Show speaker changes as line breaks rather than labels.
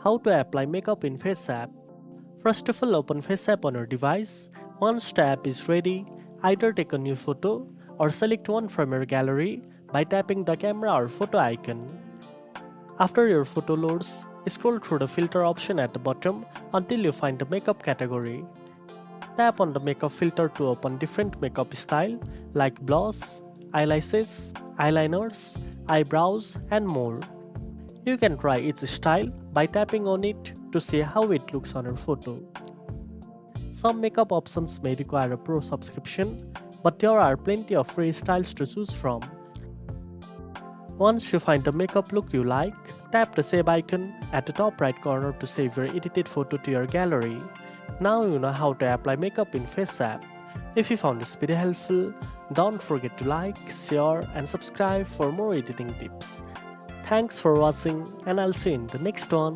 How to apply makeup in FaceApp. First of all, open FaceApp on your device. Once the app is ready, either take a new photo or select one from your gallery by tapping the camera or photo icon. After your photo loads, scroll through the filter option at the bottom until you find the makeup category. Tap on the makeup filter to open different makeup style like blush, eyelashes, eyeliners, eyebrows, and more. You can try each style by tapping on it to see how it looks on your photo. Some makeup options may require a pro subscription, but there are plenty of free styles to choose from. Once you find the makeup look you like, tap the save icon at the top right corner to save your edited photo to your gallery. Now you know how to apply makeup in FaceApp. If you found this video helpful, don't forget to like, share, and subscribe for more editing tips. Thanks for watching, and I'll see you in the next one.